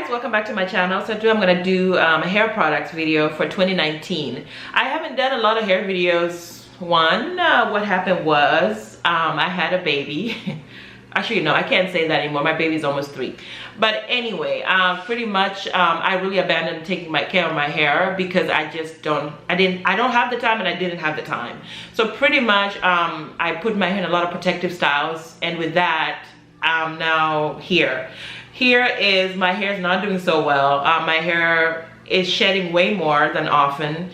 guys, welcome back to my channel. So today I'm gonna do a hair products video for 2019. I haven't done a lot of hair videos. What happened was I had a baby. Actually, no, I can't say that anymore. My baby's almost 3. But anyway, pretty much I really abandoned taking care of my hair because I don't have the time, and I didn't have the time. So pretty much I put my hair in a lot of protective styles, and with that I'm now here. Here is my hair is not doing so well. My hair is shedding way more than often.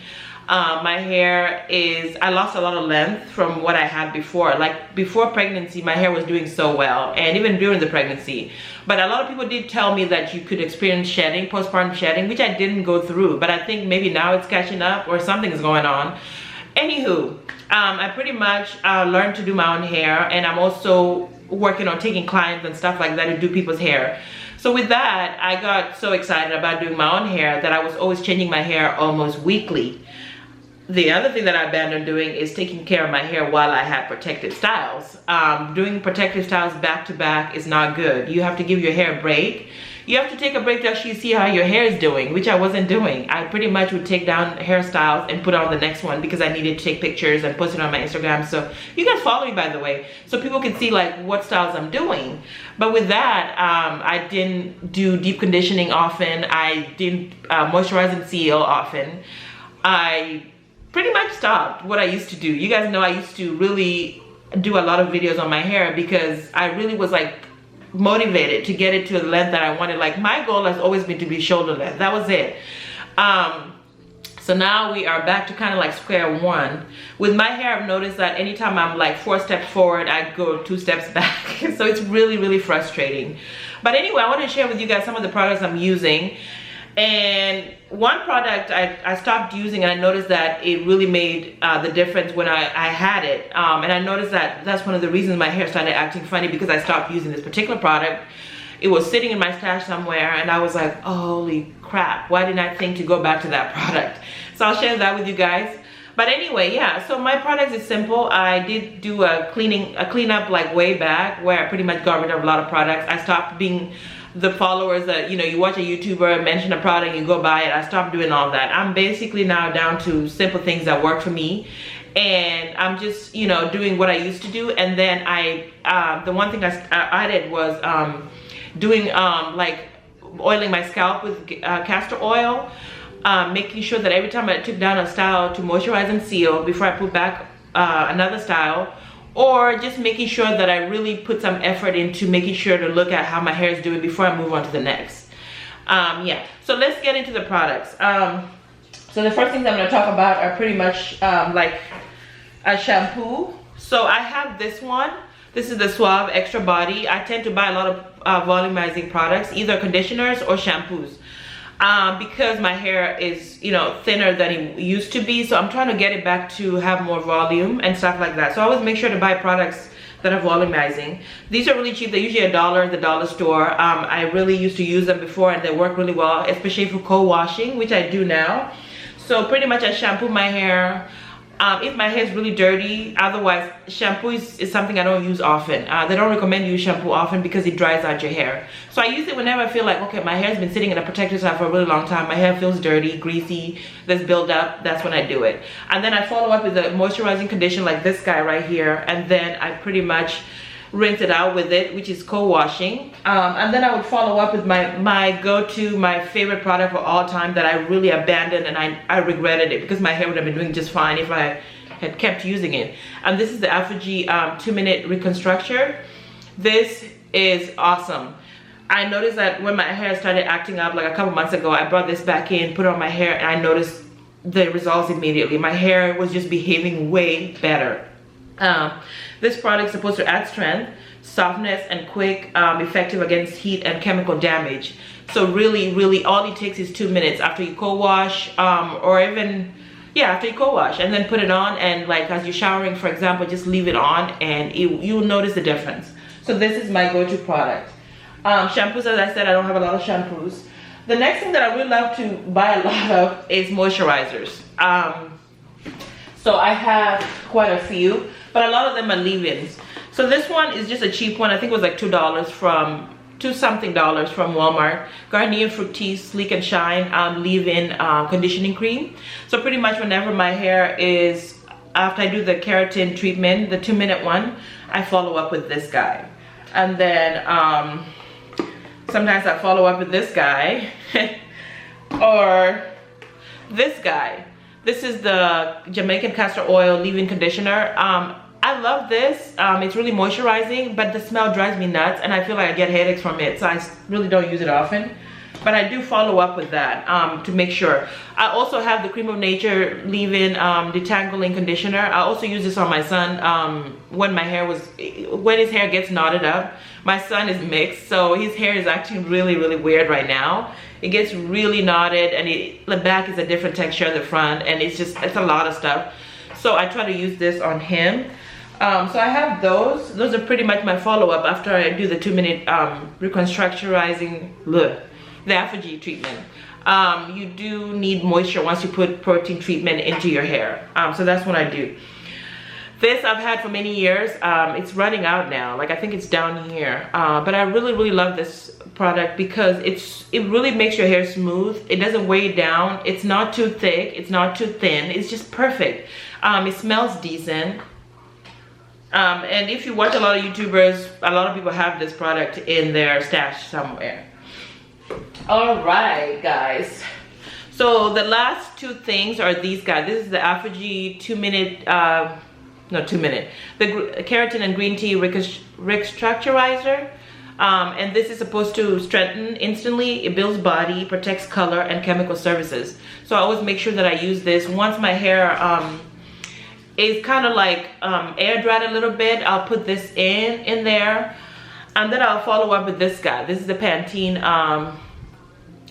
My hair is, I lost a lot of length from what I had before. Like before pregnancy, my hair was doing so well, and even during the pregnancy. But a lot of people did tell me that you could experience shedding, postpartum shedding, which I didn't go through. But I think maybe now it's catching up or something is going on. Anywho, I pretty much learned to do my own hair, and I'm also working on taking clients and stuff like that to do people's hair. So with that, I got so excited about doing my own hair that I was always changing my hair almost weekly. The other thing that I abandoned doing is taking care of my hair while I had protective styles. Doing protective styles back to back is not good. You have to give your hair a break. You have to take a break to actually see how your hair is doing, which I wasn't doing. I pretty much would take down hairstyles and put on the next one because I needed to take pictures and post it on my Instagram. So you guys follow me, by the way, so people can see like what styles I'm doing. But with that, I didn't do deep conditioning often. I didn't moisturize and seal often. I pretty much stopped what I used to do. You guys know I used to really do a lot of videos on my hair because I really was like motivated to get it to the length that I wanted. Like my goal has always been to be shoulder length. That was it. So now we are back to kind of like square one. With my hair, I've noticed that anytime I'm like 4 steps forward, I go 2 steps back. So it's really, really frustrating. But anyway, I want to share with you guys some of the products I'm using. And one product I stopped using, and I noticed that it really made the difference when I had it. And I noticed that that's one of the reasons my hair started acting funny, because I stopped using this particular product. It was sitting in my stash somewhere, and I was like, oh, holy crap, why didn't I think to go back to that product? So I'll share that with you guys. But anyway, yeah, so my product is simple. I did do a cleanup like way back, where I pretty much got rid of a lot of products. I stopped being the followers that, you know, you watch a YouTuber mention a product, you go buy it. I stopped doing all that. I'm basically now down to simple things that work for me, and I'm just, you know, doing what I used to do. And then the one thing I added was doing like oiling my scalp with castor oil, making sure that every time I took down a style to moisturize and seal before I put back another style, or just making sure that I really put some effort into making sure to look at how my hair is doing before I move on to the next. Yeah, so let's get into the products. So the first things I'm going to talk about are pretty much like a shampoo. So I have this one. This is the Suave Extra Body. I tend to buy a lot of volumizing products, either conditioners or shampoos. Because my hair is, you know, thinner than it used to be, so I'm trying to get it back to have more volume and stuff like that. So I always make sure to buy products that are volumizing. These are really cheap. They're usually $1 at the dollar store. I really used to use them before, and they work really well, especially for co-washing, which I do now. So pretty much I shampoo my hair if my hair is really dirty. Otherwise, shampoo is something I don't use often. They don't recommend you use shampoo often because it dries out your hair. So I use it whenever I feel like, okay, my hair has been sitting in a protective style for a really long time. My hair feels dirty, greasy, there's buildup. That's when I do it. And then I follow up with a moisturizing conditioner like this guy right here. And then I pretty much rinse it out with it, which is co-washing. And then I would follow up with my go-to, my favorite product for all time that I really abandoned, and I regretted it because my hair would have been doing just fine if I had kept using it. And this is the Aphogee 2-minute Reconstructor. This is awesome. I noticed that when my hair started acting up like a couple months ago, I brought this back in, put it on my hair, and I noticed the results immediately. My hair was just behaving way better. This product is supposed to add strength, softness, and quick, effective against heat and chemical damage. So really all it takes is 2 minutes after you co-wash, or even, yeah, after you co-wash, and then put it on, and like as you're showering, for example, just leave it on, and you'll notice the difference. So this is my go-to product. Shampoos, as I said, I don't have a lot of shampoos. The next thing that I really love to buy a lot of is moisturizers. So I have quite a few, but a lot of them are leave-ins. So this one is just a cheap one. I think it was like $2 from something dollars from Walmart. Garnier Fructis Sleek and Shine leave-in conditioning cream. So pretty much whenever my hair is, after I do the keratin treatment, the 2-minute one, I follow up with this guy. And then sometimes I follow up with this guy or this guy. This is the Jamaican Castor Oil leave-in conditioner. I love this. It's really moisturizing, but the smell drives me nuts and I feel like I get headaches from it, so I really don't use it often. But I do follow up with that to make sure. I also have the Cream of Nature leave-in detangling conditioner. I also use this on my son when his hair gets knotted up. My son is mixed, so his hair is acting really, really weird right now. It gets really knotted, and the back is a different texture than the front, and it's a lot of stuff. So I try to use this on him. So I have those. Those are pretty much my follow-up after I do the 2-minute reconstructurizing, the Aphogee treatment. You do need moisture once you put protein treatment into your hair. So that's what I do. This I've had for many years. It's running out now. Like, I think it's down here. But I really, really love this product because it really makes your hair smooth. It doesn't weigh it down. It's not too thick. It's not too thin. It's just perfect. It smells decent. And if you watch a lot of YouTubers, a lot of people have this product in their stash somewhere. All right, guys. So the last two things are these guys. This is the Aphogee 2-minute, the Keratin and Green Tea Reconstructurizer. And this is supposed to strengthen instantly. It builds body, protects color, and chemical services. So I always make sure that I use this once my hair is kind of like air dried a little bit. I'll put this in there, and then I'll follow up with this guy. This is the Pantene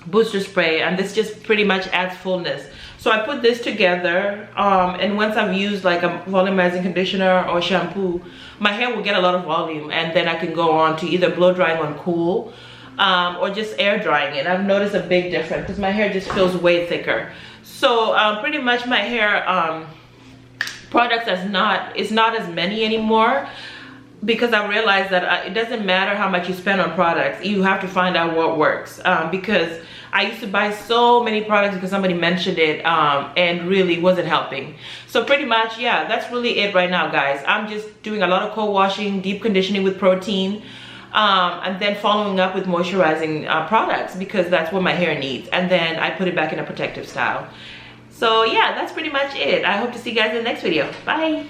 booster spray, and this just pretty much adds fullness. So I put this together, and once I've used like a volumizing conditioner or shampoo, my hair will get a lot of volume, and then I can go on to either blow drying on cool or just air drying it. I've noticed a big difference because my hair just feels way thicker. So pretty much my hair products is not as many anymore, because I realized that it doesn't matter how much you spend on products, you have to find out what works. Because I used to buy so many products because somebody mentioned it and really wasn't helping. So pretty much, yeah, that's really it right now, guys. I'm just doing a lot of co-washing, deep conditioning with protein, and then following up with moisturizing products, because that's what my hair needs. And then I put it back in a protective style. So yeah, that's pretty much it. I hope to see you guys in the next video. Bye.